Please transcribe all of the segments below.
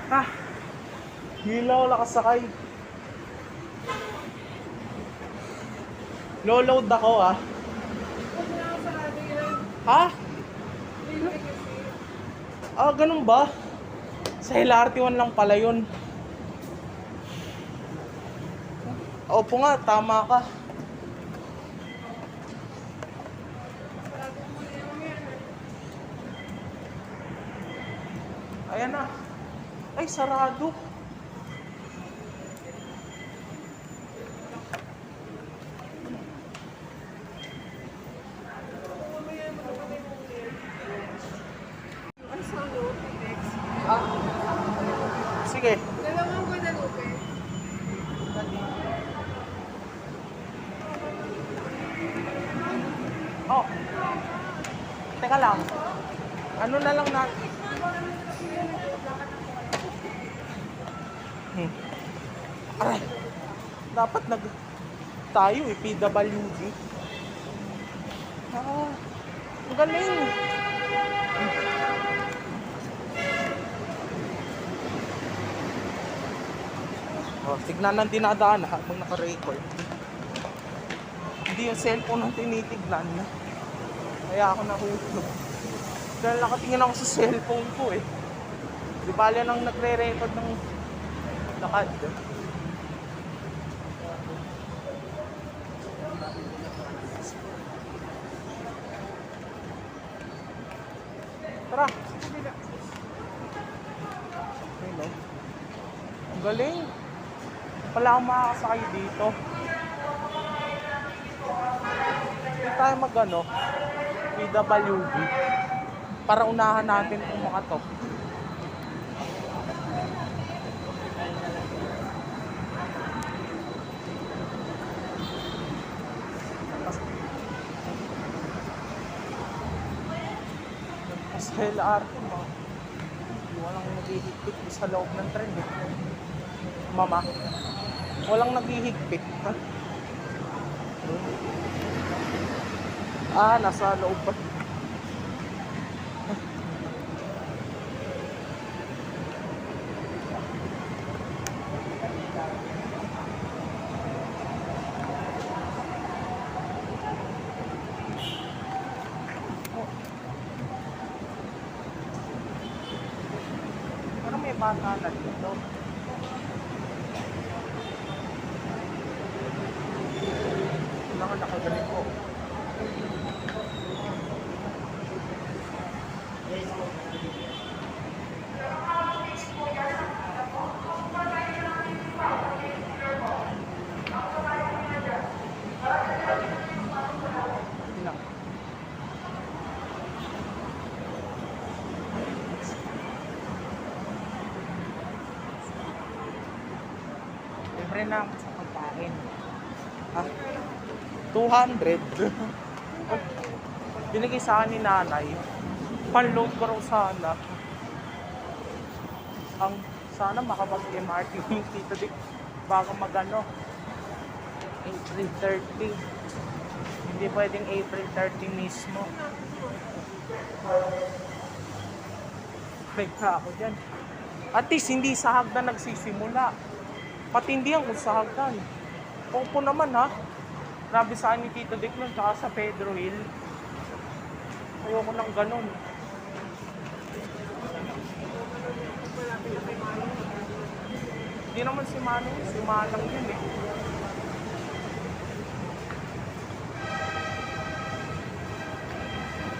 Ah, hindi lang ako nakasakay. Low-load ako ah. Ha? Ah, ganun ba? Sa LRT1 lang pala yun. Opo nga, tama ka. Ayan na. Ay, sarado. Ah, sige. Dalawang Guadalupe. Oh, teka lang. Ano na lang natin? Aray, dapat tayo PWD. Ah, ang galing. Oh, tignan ng dinadaan habang naka-record. Hindi yung cellphone ang tinitignan niya. Kaya ako nahulog. Dahil nakatingin ako sa cellphone ko eh. Di bali nang nagre-record ng lakad. Tara. Hello. Ang galing. Wala akong makakasakay dito. Hindi tayo mag-ano, PWD. Para unahan natin kung makatok. Sa LRT, walang naghihigpit sa loob ng tren eh. Mama, walang naghihigpit. Ha? Ah, nasa loob pa. Parang may bata na dito. Kailangan nakagaling ko. Libre na ako sa pagkain. Ha? 200. Binigay sa akin ni nanay. Pan-load ko raw sana. Sana makapag-MRT yung Tito Dick bago mag-ano. April 30. Hindi pwedeng April 30 mismo. Break na ako dyan. At least hindi sa hagdan nagsisimula. Patindihan kung sa hagdan. Opo naman ha. Grabe sa akin ni Tito Dick nun, tsaka sa Pedro Hill. Ayoko nang ganun. Hindi naman si Manong, si Manang yun eh.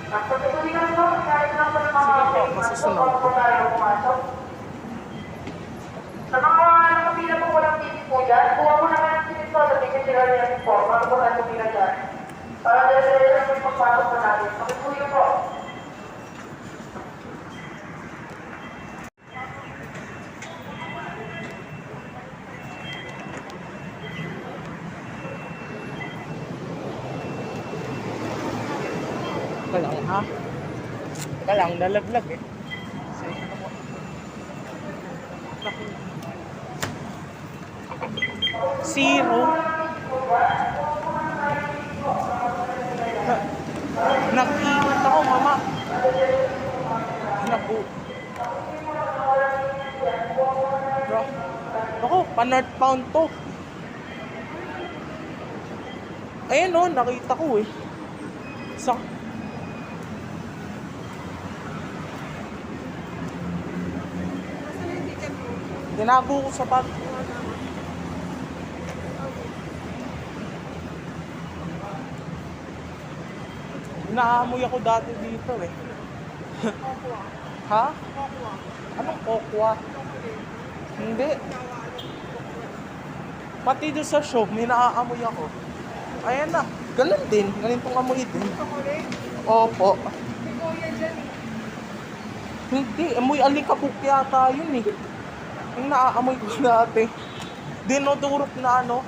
Sige po, masusunod po. Sa mga nakapila po walang ticket po dyan, kuha mo naman ang ticket po sa ticket sila niya po, bago po tayo pumila dyan. Para dahil yung pagpasok po natin. Pakipulyo po. Teka lang ha. Teka lang, nalaglag eh. Zero. Nag-iingat ako, mama. Naku. Pa-northbound to. Ayan o, nakita ko eh. Sa... Tinago ko sa pag... Naamoy ako dati dito eh. Ha? Anong kokwa? Hindi. Pati doon sa show, may naaamoy ako. Ayan na. Ganun din. Ganitong amoy din. Opo. Hindi. Amoy alikabok yata yun eh. Yung naaamoy ko dati. Dinodurok na ano.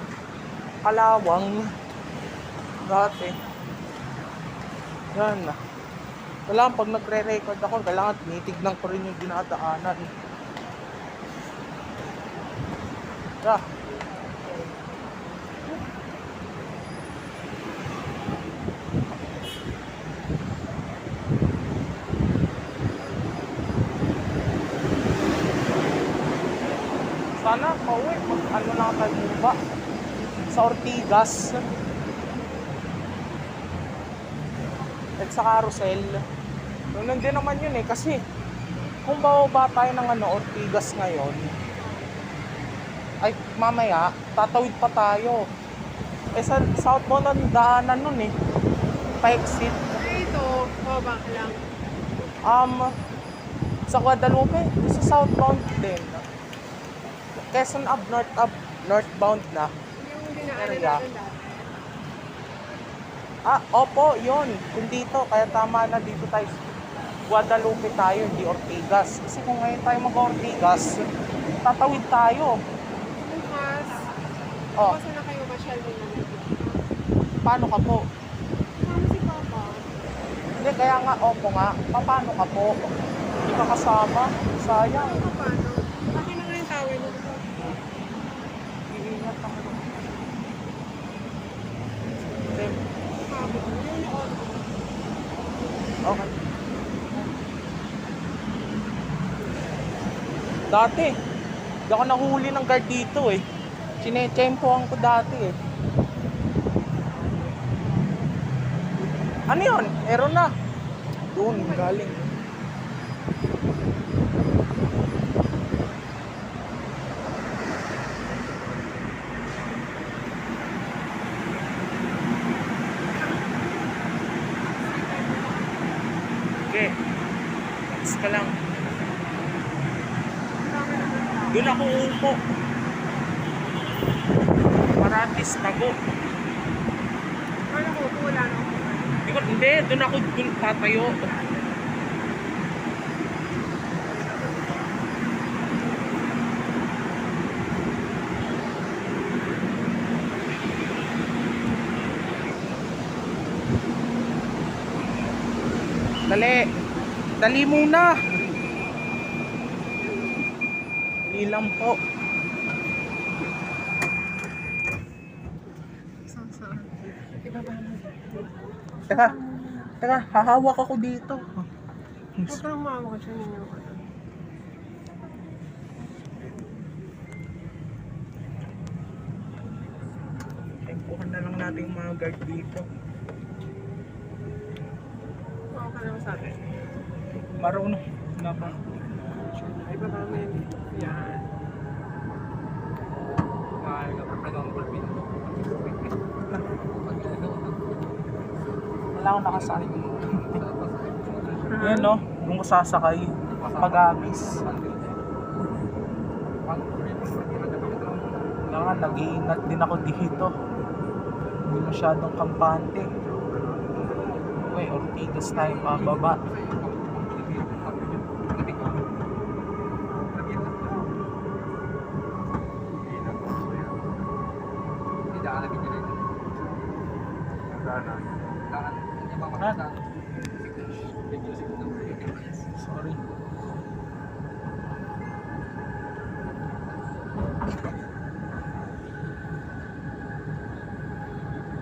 Kalawang. Dati. Yan na. Kailangan pag nagre-record ako, kailangan tinitignan ko rin yung dinadaanan. Yeah. Sana pauwi, ano lang tayo ba? Sa Ortigas. At sa Carousel. Ganun din naman yun eh, kasi kung bababa tayo ng Ortigas ngayon, ay mamaya, tatawid pa tayo. Eh sa southbound ang daanan nun eh. Pa-exit. Ito, baba lang. Sa Guadalupe, sa southbound din. Quezon Ave, northbound na. Yung dinaanan Area. natin dati. Opo, yun. Kung dito, kaya tama na dito tayo. Guadalupe tayo, hindi Ortigas. Kasi kung ngayon tayo mag-Ortigas, tatawid tayo. Bukas, Oh, bukas na kayo masyal din naman. paano ka po? Mama si Papa. Hindi, kaya nga, opo nga. Paano ka po? Hindi ka kasama. Sayang. Ano paano? Akin na nga yung tawin mo. Iingat ako. Sabi ko, yun yung Okay. Dati, hindi ako nahuli ng guard dito eh. Sinechempohan ko dati eh. Ano yun? Aero na. Doon, galing. Okay. Next ka lang. Doon ako upo. Paratis, tago. Ano ko, wala na ako. Hindi, doon ako tatayo. Dali. Dali muna. Dali lang po. Teka, teka, hahawak ako dito. Huwag ka nang mama kasi ninyo. Tempuhan na lang natin yung mga guard dito. Huwag ka naman sa atin. Marunong na ba? Ay, baka may yan. Wala akong nakasali dito. Yan no, yung sasakay. Pag-agis. Kailangan nag-iingat din ako dito. Hindi masyadong kampante. Uy, Ortigas tayo pababa. Sorry.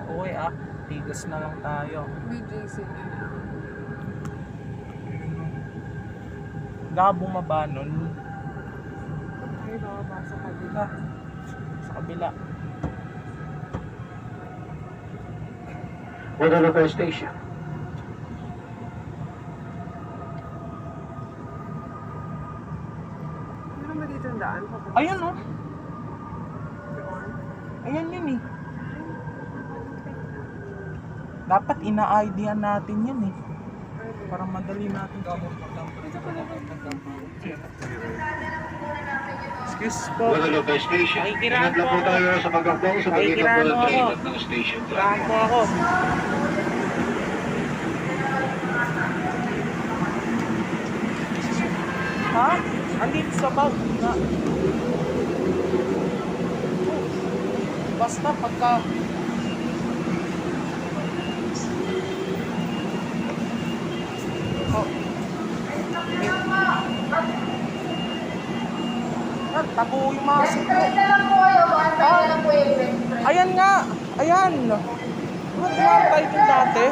Uy tigas na lang tayo. BJC na lang. Gabo bumaba nun. Ay, baka sa kabila. Kabila. Guadalupe Station. Ano ba dito ang daan? Ayun oh. Ayan yun eh. Dapat ina-IDan natin yun eh. Para madali natin Excuse po. Guadalupe Station. Nakikiraan Ingat lang po po ako. tayo sa pagkakbang sa pagitan Nakikiraan po ng po train ako. at ng station. Saan po ako? Ha? Andito sa bag na. Basta pagka oh. Yan, tago yung mga Next train na lang po kayo. Antay na lang po yung next train. Ayan nga! Ayan! Ba't naantay din dati?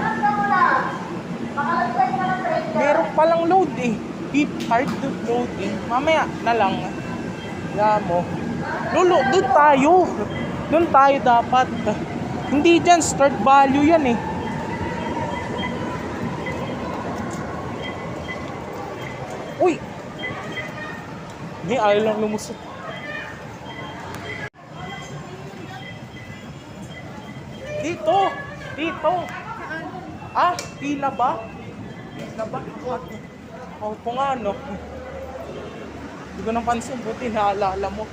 Makalagay na lang train ka. Meron palang load eh. Keep hard to load eh. Mamaya na lang. Kaya mo. Lolo, doon tayo. Doon tayo dapat. Hindi dyan, start value yan eh. Uy! Hindi, ayaw lang lumusot. Dito! Dito! Ah, pila ba? Pila ba? Oh, kung ano. Hindi ko napansin, buti naalala mo.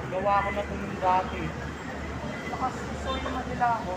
Gawa ko na ito yung dati. Nakasusoy naman nila ako.